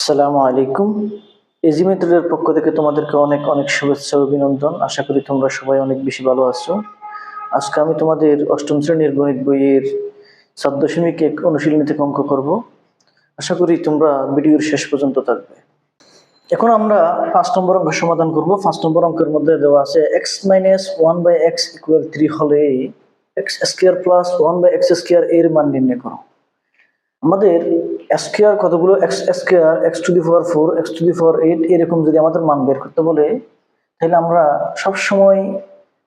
আসসালামু আলাইকুম। ইজি মেথডের পক্ষ থেকে তোমাদেরকে অনেক অনেক শুভেচ্ছা ও অভিনন্দন। আশা করি তোমরা সবাই অনেক বেশি ভালো আছো। আজকে আমি তোমাদের অষ্টম শ্রেণীর গণিত বইয়ের ৭.১ অনুশীলনী থেকে অঙ্ক করব। আশা করি তোমরা ভিডিওর শেষ পর্যন্ত থাকবে। এখন আমরা ৫ নম্বর অঙ্ক সমাধান করব। ৫ নম্বর অঙ্কের মধ্যে দেওয়া আছে x-1/x = 3 হলে x² + 1/x² এর মান নির্ণয় করো। আমাদের স্কয়ার কতগুলো x স্কয়ার x⁴ x⁴ এরকম যদি আমাদের মান বের করতে বলে, তাহলে আমরা সব সময়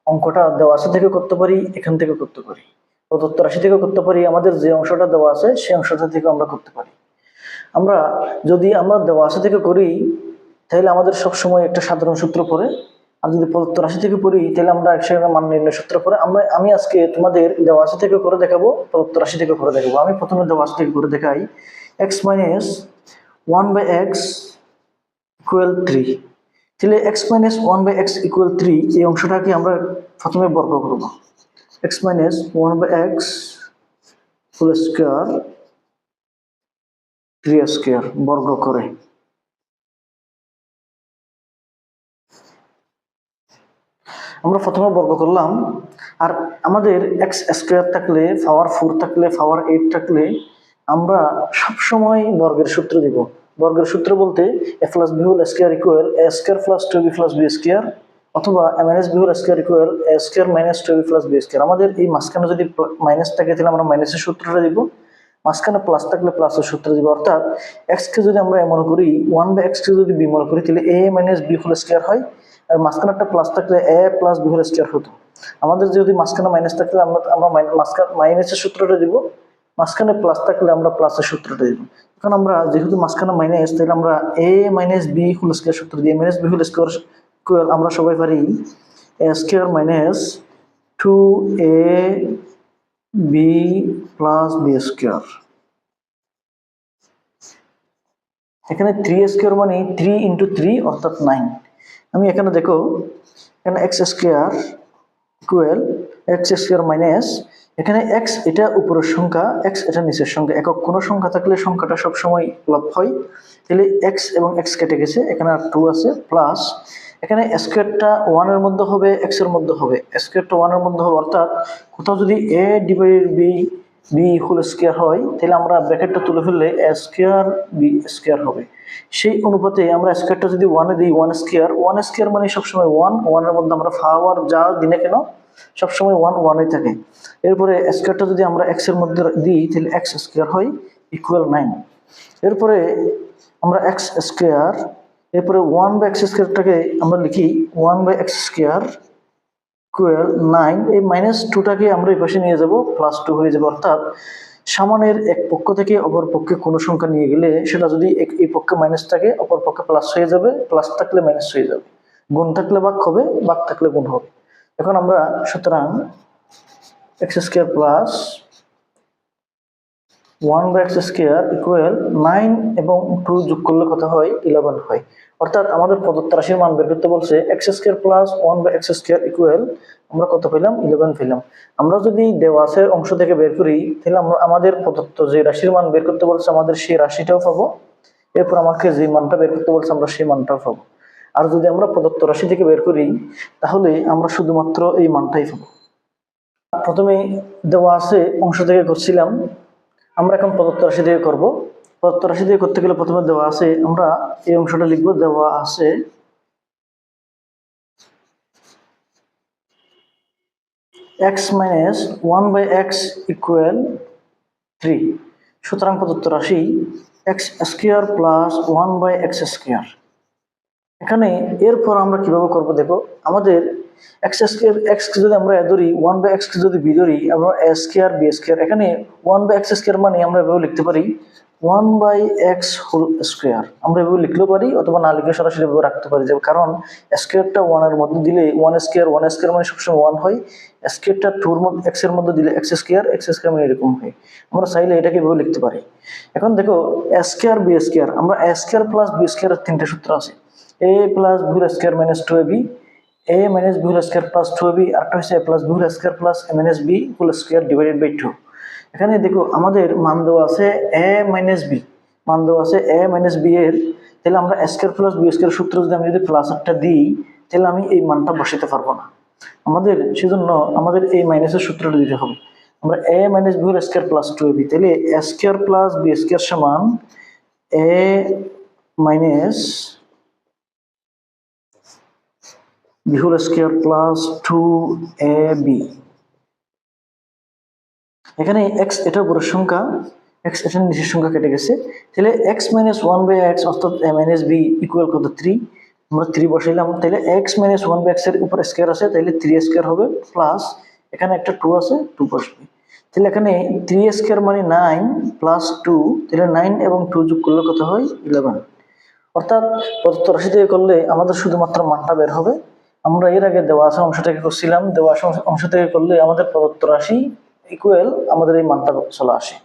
অঙ্কটা দেওয়া আছে থেকে করতে পারি, এখান থেকে করতে পারি, প্রদত্ত রাশি থেকে করতে পারি, আমাদের যে অংশটা দেওয়া আছে সেই অংশটা থেকে আমরা করতে পারি। যদি আমরা দেওয়া আছে থেকে করি, তাহলে আমাদের সব সময় একটা সাধারণ সূত্র পড়ে, আর যদি প্রদত্ত রাশি থেকে পড়ি তাহলে আমরা একসাথে মান নির্ণয় সূত্র পড়ে আমি আজকে তোমাদের দেওয়া আছে থেকে করে দেখাবো, প্রদত্ত রাশি থেকে করে দেখাবো। আমি প্রথমে দেওয়া আছে থেকে করে দেখাই। x-1/x = 3, তাহলে x-1/x = 3 এই অংশটাকে আমরা প্রথমে বর্গ করব। x-1/x হোল স্কয়ার 3² বর্গ করে আমরা প্রথমে বর্গ করলাম। আর আমাদের x² থাকলে, পাওয়ার 4 থাকলে, পাওয়ার 8 থাকলে আমরা সব সময় বর্গের সূত্র দিব। বর্গের সূত্র বলতে a + b whole square equal a² + 2b + b² অথবা a - b whole square equal a² - 2b + b²। আমাদের এই মাঝখানে যদি মাইনাস থাকে তাহলে আমরা মাইনাসের সূত্রটা দিব, মাঝখানে প্লাস থাকলে প্লাসের সূত্র দিব। অর্থাৎ x কে যদি আমরা মনে করি 1/x কে যদি b মনে করি, তাহলে a - b হোল স্কয়ার হয়, আর মাঝখানে একটা প্লাস থাকলে a + b হোল স্কয়ার হতো। আমাদের যদি মাঝখানে মাইনাস থাকলে আমরা মাইনাসের সূত্রটা দিব, মাঝখানে প্লাস থাকলে আমরা প্লাসের সূত্রটা দিব। এখন আমরা যেহেতু মাঝখানে মাইনাস, তাহলে আমরা a - b হোল স্কয়ার সূত্র দিয়ে - b হোল স্কয়ার ইকুয়াল আমরা সবাই পারি a² - 2ab + b²। এখানে 3² মানে 3 × 3 অর্থাৎ 9। আমি এখানে দেখো, এখানে x² ইকুয়াল x² মাইনাস, এখানে x এটা উপরের সংখ্যা, x এটা নিচের সংখ্যা। একক কোনো সংখ্যা থাকলে সংখ্যাটা সবসময় লব হয়, তাহলে x এবং x কেটে গেছে, এখানে আর 2 আছে, প্লাস এখানে স্কয়ারটা 1 এর মধ্যে হবে, x এর মধ্যে হবে, স্কয়ারটা 1 এর মধ্যে হবে। অর্থাৎ কোথাও যদি a/b হোল স্কয়ার হয়, তাহলে আমরা ব্র্যাকেটটা তুলে ফেললে a² b² হবে। সেই অনুপাতে আমরা স্কয়ারটা যদি 1 এ দিই, 1² মানে সবসময় 1, 1 এর মধ্যে আমরা পাওয়ার যা দিনে কেন সবসময় 1 এই থাকে। এরপরে স্কয়ারটা যদি আমরা x এর মধ্যে দিই, তাহলে x² হয় ইকুয়াল 9। এরপরে আমরা x², এরপরে 1/x² আমরা লিখি 1/x² ইকুয়াল 9। এই -2টাকে আমরা এই পাশে নিয়ে যাব, +2 হয়ে যাবে। অর্থাৎ সমানের এক পক্ষ থেকে অপর পক্ষে কোনো সংখ্যা নিয়ে গেলে সেটা যদি এই পক্ষে মাইনাস থাকে, অপর পক্ষে প্লাস হয়ে যাবে, প্লাস থাকলে মাইনাস হয়ে যাবে, গুণ থাকলে ভাগ হবে, ভাগ থাকলে গুণ হবে। এখন আমরা সুতরাং x² + 1/x² ইকুয়াল 9 এবং 2 যোগ করলে কত হয়? 11 হয়। অর্থাৎ আমাদের প্রদত্ত রাশির মান বের করতে বলছে x² + 1/x² ইকুয়াল আমরা কত পেলাম? 11 পেলাম। আমরা যদি দেওয়া আছে অংশ থেকে বের করি, তাহলে আমরা আমাদের প্রদত্ত যে রাশির মান বের করতে বলছে আমাদের সেই রাশিটাও পাবো, এরপর আমাকে যে মানটা বের করতে বলছে আমরা সেই মানটাও পাবো। আর যদি আমরা প্রদত্ত রাশি থেকে বের করি, তাহলে আমরা শুধুমাত্র এই মানটাই পাবো। প্রথমে দেওয়া আছে অংশ থেকে করছিলাম, আমরা এখন প্রদত্ত রাশি দিয়ে করব। প্রদত্ত রাশি দিয়ে করতে গেলে প্রথমে দেওয়া আছে, আমরা এই অংশটা লিখব। দেওয়া আছে x-1/x ইকুয়াল 3। সুতরাং প্রদত্ত রাশি x² + 1/x²। এখানে এরপর আমরা কিভাবে করব দেখো, আমাদের x কে যদি আমরা ধরি, 1/x কে যদি b ধরি, আমরা a² b²। এখানে 1/x² মানে আমরা এভাবে লিখতে পারি 1/x হোল স্কয়ার। আমরা এভাবে লিখলেও পারি, অথবা না লিখে সরাসরি এভাবে রাখতে পারি, কারণ স্কয়ারটা 1 এর মধ্যে দিলে 1² মানে সবসময় 1 হয়, স্কয়ারটা 2 এর মধ্যে x এর মধ্যে দিলে x² মানে এরকম হয়। আমরা চাইলে এটাকে এভাবে লিখতে পারি। এখন দেখো a² b², আমরা a² + b² এর তিনটা সূত্র আছে। a + b whole square - 2ab, a - b whole square + 2ab, আরেকটা হচ্ছে a + b whole square + a - b whole square / 2। এখানে দেখো আমাদের মান দেওয়া আছে a - b, মান দেওয়া আছে a মাইনাস b এর, তাহলে আমরা a square plus b square সূত্র যদি আমি যদি প্লাস একটা দিই তাহলে আমি এই মানটা বসাতে পারবো না। আমাদের সেজন্য আমাদের এই মাইনাসের সূত্রটা দিতে হবে। আমরা a minus b whole square plus 2ab, তাহলে a square plus b square সমান a minus b whole square plus 2ab। এখানে x এটা বড় সংখ্যা, x এটা নিচের সংখ্যা কেটে গেছে, তাহলে x মাইনাস 1/x অর্থাৎ a মাইনাস b ইকুয়াল কত 3, আমরা 3 বসাইলাম, তাহলে x মাইনাস 1/x এর উপর স্কয়ার আছে তাহলে 3 স্কয়ার হবে প্লাস এখানে একটা 2 আছে 2 বসবে, তাহলে এখানে 3 স্কয়ার মানে 9 প্লাস 2, তাহলে 9 এবং 2 যোগ করলে কত হয় 11। অর্থাৎ প্রদত্ত রাশি থেকে করলে আমাদের শুধুমাত্র মানটা বের হবে। আমরা এর আগে দেওয়া আছে অংশ থেকে করছিলাম, দেওয়া অংশ থেকে করলে আমাদের প্রদত্ত রাশি ইকুয়াল আমাদের এই মানটা চলে আসে।